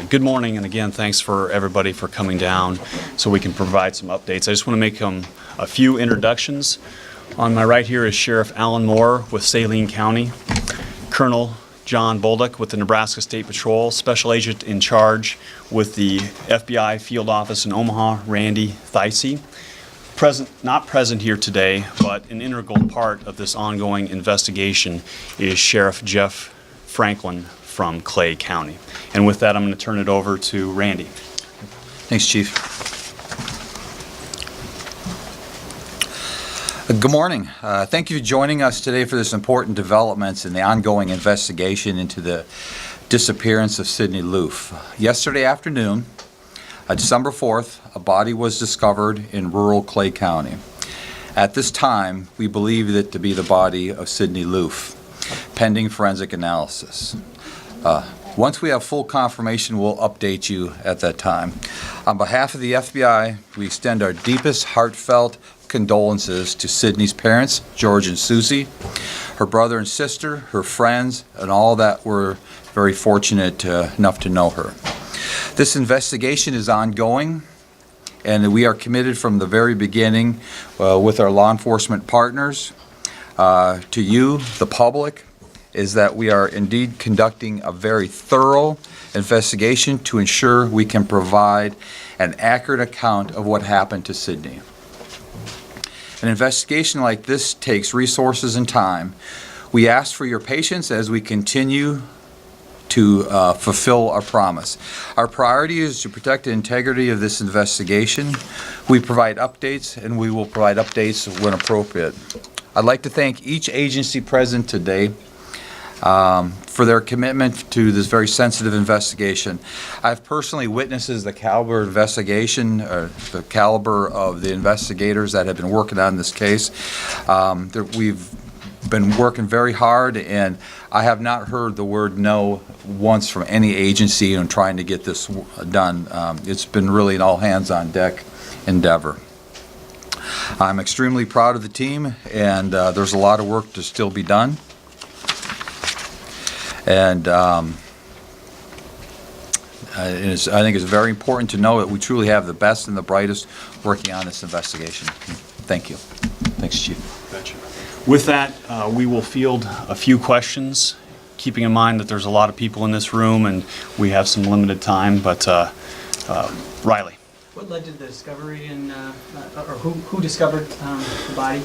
Good morning, and again, thanks for everybody for coming down so we can provide some updates. I just want to make a few introductions. On my right here is Sheriff Alan Moore with Saline County, Colonel John Bolduc with the Nebraska State Patrol, Special Agent in charge with the FBI Field Office in Omaha, Randy Theise. Not present here today, but an integral part of this ongoing investigation is Sheriff Jeff Franklin from Clay County. And with that, I'm going to turn it over to Randy. Thanks, Chief. Good morning. Thank you for joining us today for this important developments in the ongoing investigation into the disappearance of Sydney Loofe. Yesterday afternoon, December 4th, a body was discovered in rural Clay County. At this time, we believe it to be the body of Sydney Loofe, pending forensic analysis. Once we have full confirmation, we'll update you at that time. On behalf of the FBI, we extend our deepest heartfelt condolences to Sydney's parents, George and Susie, her brother and sister, her friends, and all that were very fortunate enough to know her. This investigation is ongoing, and we are committed from the very beginning with our law enforcement partners to you, the public, is that we are indeed conducting a very thorough investigation to ensure we can provide an accurate account of what happened to Sydney. An investigation like this takes resources and time. We ask for your patience as we continue to fulfill our promise. Our priority is to protect the integrity of this investigation. We provide updates, and we will provide updates when appropriate. I'd like to thank each agency present today for their commitment to this very sensitive investigation. I've personally witnessed the caliber of investigation, the caliber of the investigators that have been working on this case. We've been working very hard, and I have not heard the word no once from any agency in trying to get this done. It's been really an all-hands-on-deck endeavor. I'm extremely proud of the team, and there's a lot of work to still be done. And I think it's very important to know that we truly have the best and the brightest working on this investigation. Thank you. Thanks, Chief. Gotcha. With that, we will field a few questions, keeping in mind that there's a lot of people in this room and we have some limited time, but Riley. What led to the discovery or who discovered the body?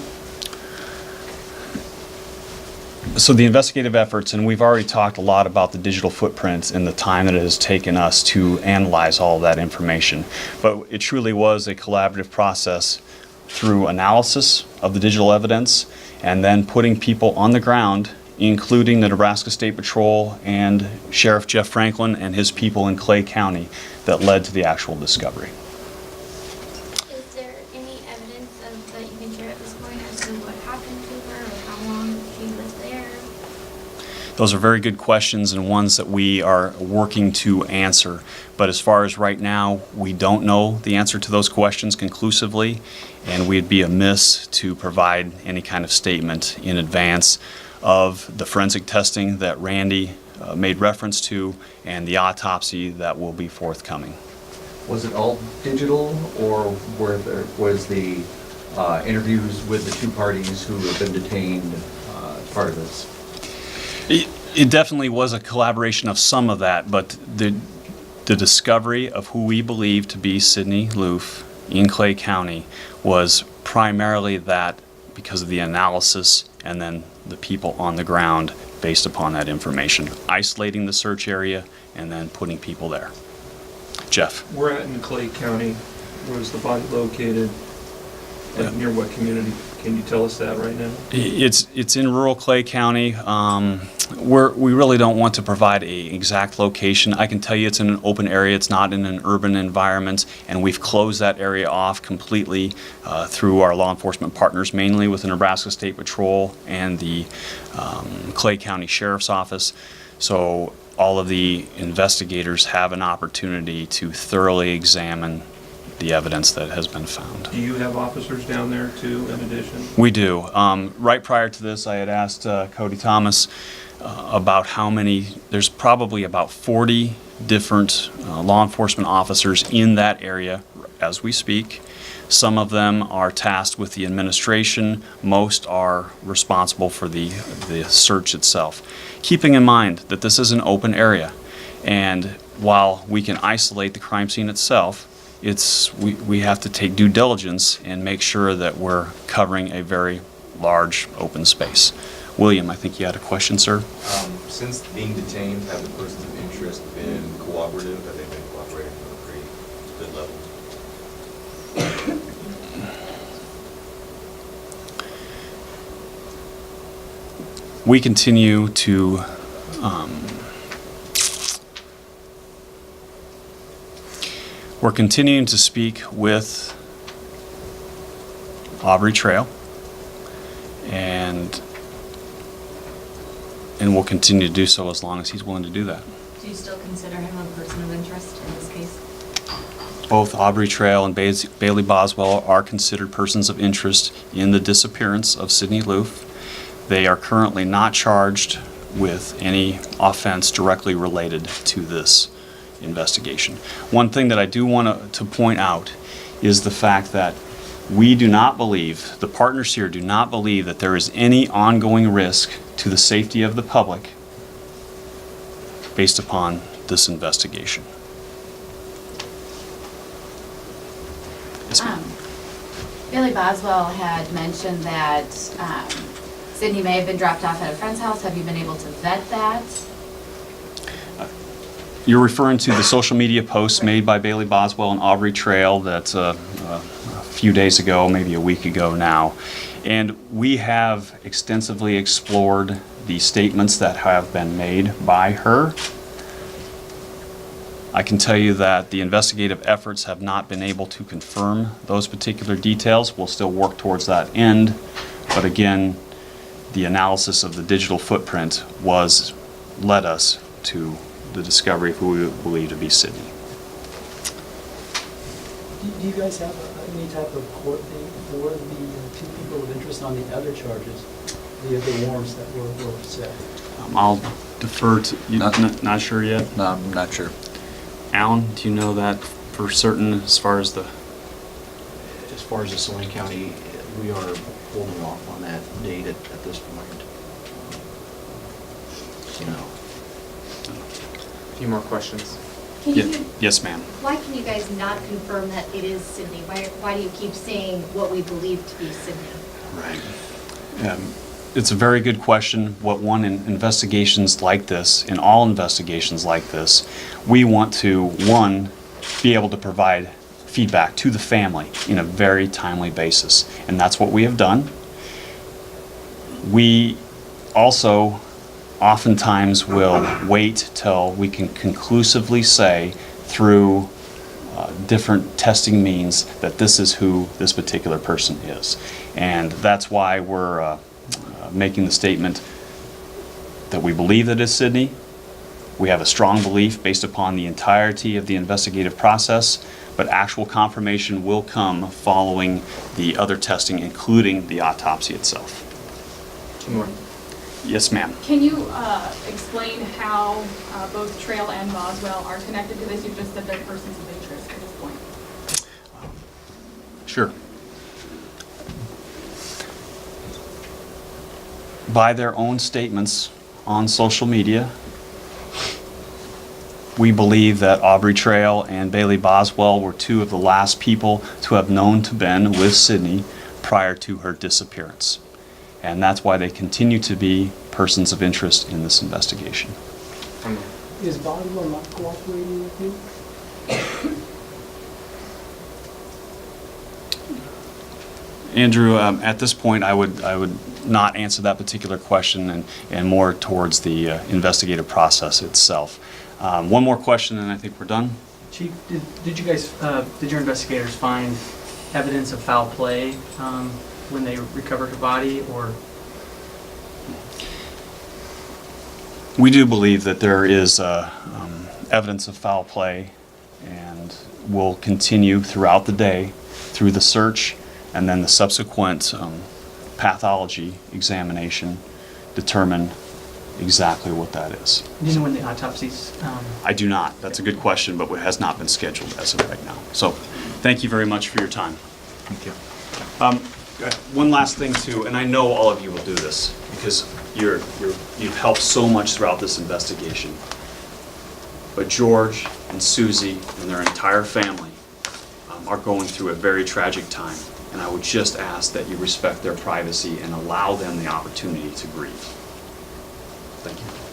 So the investigative efforts, and we've already talked a lot about the digital footprints and the time that it has taken us to analyze all of that information. But it truly was a collaborative process through analysis of the digital evidence and then putting people on the ground, including the Nebraska State Patrol and Sheriff Jeff Franklin and his people in Clay County, that led to the actual discovery. Is there any evidence that you can share at this point as to what happened to her or how long she was there? Those are very good questions and ones that we are working to answer. But as far as right now, we don't know the answer to those questions conclusively, and we'd be amiss to provide any kind of statement in advance of the forensic testing that Randy made reference to and the autopsy that will be forthcoming. Was it all digital, or was the interviews with the two parties who have been detained part of this? It definitely was a collaboration of some of that, but the discovery of who we believe to be Sydney Loofe in Clay County was primarily that because of the analysis and then the people on the ground based upon that information, isolating the search area and then putting people there. Jeff. We're at in Clay County. Where's the body located? Like near what community? Can you tell us that right now? It's in rural Clay County. We really don't want to provide an exact location. I can tell you it's in an open area. It's not in an urban environment, and we've closed that area off completely through our law enforcement partners, mainly with the Nebraska State Patrol and the Clay County Sheriff's Office. So all of the investigators have an opportunity to thoroughly examine the evidence that has been found. Do you have officers down there too, in addition? We do. Right prior to this, I had asked Cody Thomas about how many. There's probably about 40 different law enforcement officers in that area as we speak. Some of them are tasked with the administration. Most are responsible for the search itself. Keeping in mind that this is an open area, and while we can isolate the crime scene itself, we have to take due diligence and make sure that we're covering a very large open space. William, I think you had a question, sir? Since being detained, have the persons of interest been cooperative? Have they been cooperating at a pretty good level? We continue to we're continuing to speak with Aubrey Trail, and we'll continue to do so as long as he's willing to do that. Do you still consider him a person of interest in this case? Both Aubrey Trail and Bailey Boswell are considered persons of interest in the disappearance of Sydney Loofe. They are currently not charged with any offense directly related to this investigation. One thing that I do want to point out is the fact that we do not believe, the partners here do not believe, that there is any ongoing risk to the safety of the public based upon this investigation. Yes, ma'am. Billy Boswell had mentioned that Sydney may have been dropped off at a friend's house. Have you been able to vet that? You're referring to the social media posts made by Bailey Boswell and Aubrey Trail that a few days ago, maybe a week ago now. And we have extensively explored the statements that have been made by her. I can tell you that the investigative efforts have not been able to confirm those particular details. We'll still work towards that end. But again, the analysis of the digital footprint led us to the discovery of who we believe to be Sydney. Do you guys have any type of court date for the two people of interest on the other charges, the warrants that were set? I'll defer to you. Not sure yet. No, I'm not sure. Alan, do you know that for certain as far as the... As far as the Saline County, we are holding off on that date at this point. A few more questions. Can you, Yes, ma'am. why can you guys not confirm that it is Sydney? Why do you keep saying what we believe to be Sydney? Right. It's a very good question. What one in investigations like this, in all investigations like this, we want to, one, be able to provide feedback to the family in a very timely basis. And that's what we have done. We also oftentimes will wait till we can conclusively say through different testing means that this is who this particular person is. And that's why we're making the statement that we believe that it's Sydney. We have a strong belief based upon the entirety of the investigative process, but actual confirmation will come following the other testing, including the autopsy itself. Two more. Yes, ma'am. Can you explain how both Trail and Boswell are connected to this? You've just said they're persons of interest at this point. Sure. By their own statements on social media, we believe that Aubrey Trail and Bailey Boswell were two of the last people to have known to been with Sydney prior to her disappearance. And that's why they continue to be persons of interest in this investigation. Is Boswell not cooperating with you? Andrew, at this point, I would not answer that particular question and more towards the investigative process itself. One more question and I think we're done. Chief, did your investigators find evidence of foul play when they recovered her body, or? We do believe that there is evidence of foul play and will continue throughout the day through the search and then the subsequent pathology examination determine exactly what that is. Do you know when the autopsies, I do not. That's a good question, but it has not been scheduled as of right now. So, thank you very much for your time. Thank you. One last thing too, and I know all of you will do this because you've helped so much throughout this investigation. But George and Susie and their entire family are going through a very tragic time. And I would just ask that you respect their privacy and allow them the opportunity to grieve. Thank you.